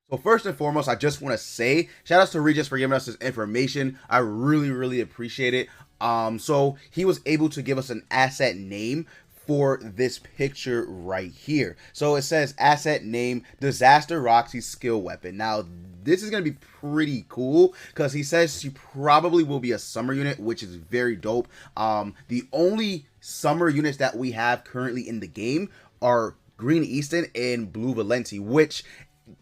So first and foremost, I just want to say shout outs to Regis for giving us this information. I really appreciate it. So he was able to give us an asset name for this picture right here. So it says asset name Disaster Roxy skill weapon. Now this is gonna be pretty cool because he says she probably will be a summer unit, which is very dope. The only summer units that we have currently in the game are Green Easton and Blue Valenti, which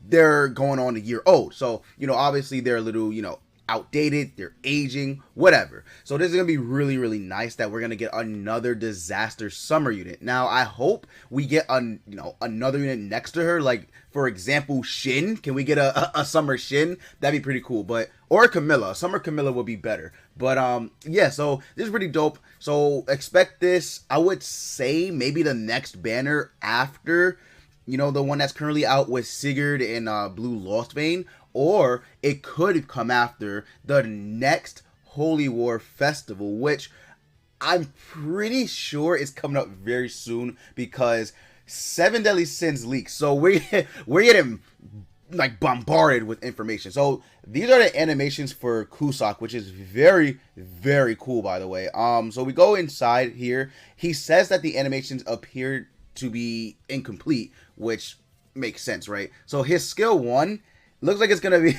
they're going on a year old. So, obviously they're a little, outdated, they're aging, whatever. So this is going to be really nice that we're going to get another disaster summer unit. Now, I hope we get another unit next to her, like for example, Shin. Can we get a summer Shin? That'd be pretty cool. But or Camilla, summer Camilla would be better. But yeah, so this is pretty dope. So expect this, I would say maybe the next banner after the one that's currently out with Sigurd and Blue Lost Vein, or it could come after the next Holy War Festival, which I'm pretty sure is coming up very soon because Seven Deadly Sins leaks. So we're getting like bombarded with information. So these are the animations for Cusack, which is very cool, by the way. So we go inside here. He says that the animations appear to be incomplete, which makes sense, right? So his skill 1 looks like it's gonna be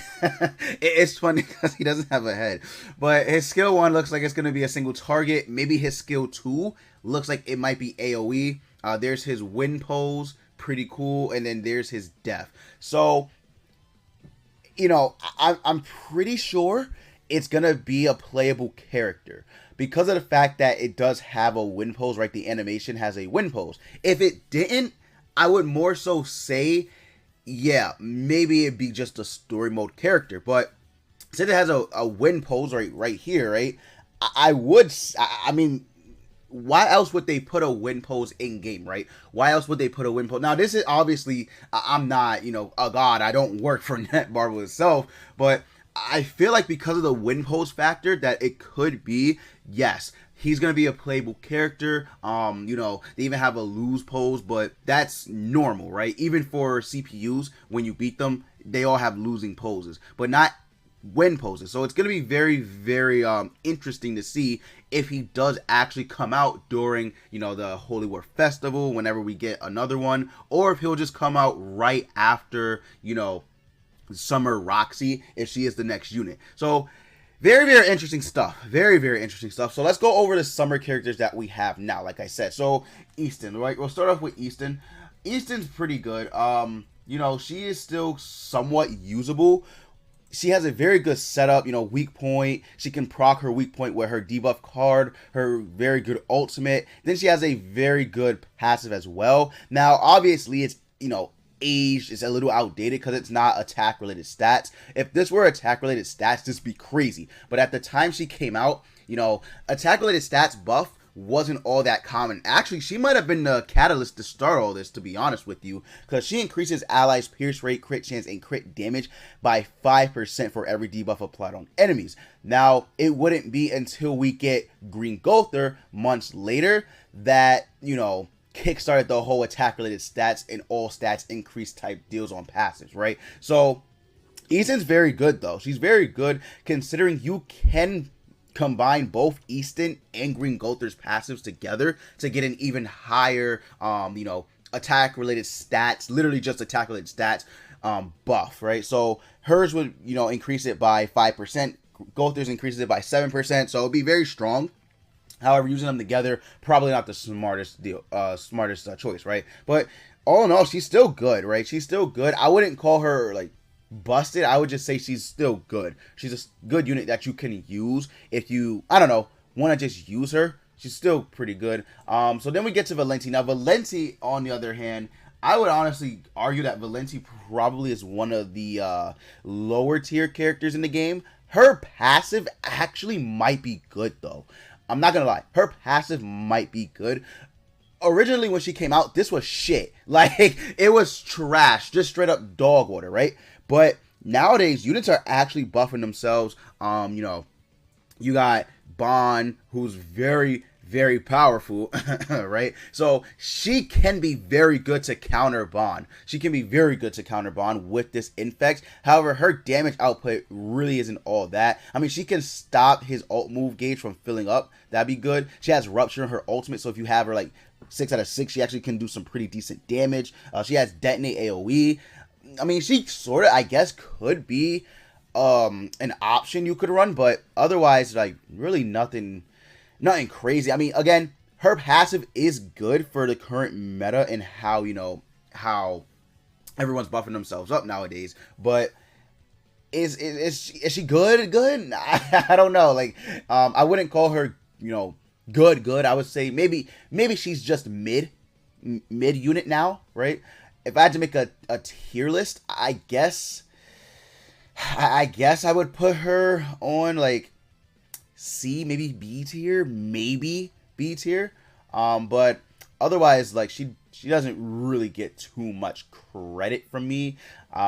it's funny because he doesn't have a head, but his skill 1 looks like it's gonna be a single target. Maybe his skill 2 looks like it might be AoE. There's his wind pose, pretty cool, and then there's his death. So I'm pretty sure it's gonna be a playable character because of the fact that it does have a wind pose, right? The animation has a wind pose. If it didn't, I would more so say, yeah, maybe it'd be just a story mode character. But since it has a wind pose right here, right? I mean, why else would they put a wind pose in game, right? Why else would they put a wind pose? Now, this is obviously, I'm not, a god. I don't work for Netmarble itself, but I feel like because of the wind pose factor that it could be, yes, he's going to be a playable character. They even have a lose pose, but that's normal, right? Even for CPUs, when you beat them, they all have losing poses, but not win poses. So it's going to be very interesting to see if he does actually come out during, the Holy War Festival, whenever we get another one, or if he'll just come out right after, Summer Roxy, if she is the next unit. So very interesting stuff. Very interesting stuff. So let's go over the summer characters that we have now. Like I said, so Easton, right? We'll start off with Easton. Easton's pretty good. She is still somewhat usable. She has a very good setup, weak point. She can proc her weak point with her debuff card, her very good ultimate. Then she has a very good passive as well. Now, obviously, it's, aged, is a little outdated because it's not attack related stats. If this were attack related stats, this would be crazy. But at the time she came out, attack related stats buff wasn't all that common. Actually, she might have been the catalyst to start all this, to be honest with you, because she increases allies' pierce rate, crit chance, and crit damage by 5% for every debuff applied on enemies. Now, it wouldn't be until we get Green Gother months later that, kickstarted the whole attack related stats and all stats increase type deals on passives, right? So Easton's very good though. She's very good considering you can combine both Easton and Green Gother's passives together to get an even higher attack related stats, literally just attack related stats buff, right? So hers would increase it by 5%, Gother's increases it by 7%, so it'd be very strong. However, using them together, probably not the smartest choice, right? But all in all, she's still good, right? She's still good. I wouldn't call her like busted. I would just say she's still good. She's a good unit that you can use if you, want to just use her. She's still pretty good. So then we get to Valenti. Now, Valenti, on the other hand, I would honestly argue that Valenti probably is one of the lower tier characters in the game. Her passive actually might be good, though. I'm not gonna lie, her passive might be good. Originally, when she came out, this was shit. Like, it was trash, just straight up dog water, right? But nowadays, units are actually buffing themselves. You got Bond, who's very very powerful, right? So she can be very good to counter Bond. She can be very good to counter Bond with this infect. However, her damage output really isn't all that. I mean, she can stop his ult move gauge from filling up. That'd be good. She has Rupture in her ultimate, so if you have her like 6 out of 6, she actually can do some pretty decent damage. She has Detonate AoE. I mean, she sort of, I guess, could be an option you could run, but otherwise, like, really nothing crazy. I mean, again, her passive is good for the current meta and how, you know, how everyone's buffing themselves up nowadays. But is she good? Good? I don't know. Like, I wouldn't call her, you know, good. I would say maybe she's just mid unit now, right? If I had to make a tier list, I guess I would put her on like C, maybe B tier, but otherwise, like, she doesn't really get too much credit from me.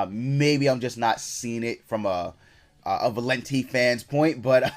Maybe I'm just not seeing it from a Valenti fan's point, but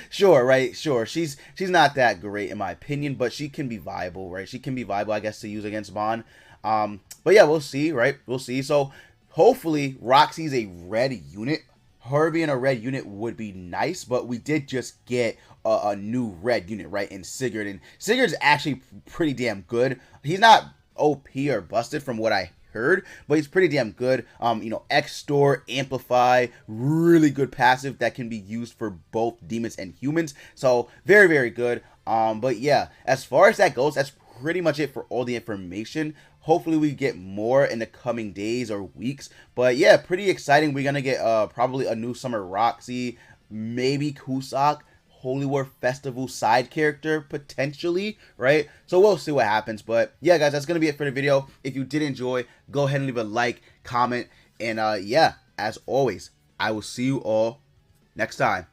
sure, right, sure, she's not that great in my opinion, but she can be viable, right? She can be viable, I guess, to use against Bond. But yeah, we'll see, right? We'll see. So hopefully Roxy's a red unit. Her being a red unit would be nice, but we did just get a new red unit, right, in Sigurd, and Sigurd's actually pretty damn good. He's not OP or busted from what I heard, but he's pretty damn good. You know, X-Store, Amplify, really good passive that can be used for both demons and humans, so very, very good. But yeah, as far as that goes, that's pretty much it for all the information. Hopefully we get more in the coming days or weeks. But yeah, pretty exciting. We're going to get probably a new summer Roxy, maybe Cusack, Holy War Festival side character, potentially, right? So we'll see what happens. But yeah, guys, that's going to be it for the video. If you did enjoy, go ahead and leave a like, comment, and yeah, as always, I will see you all next time.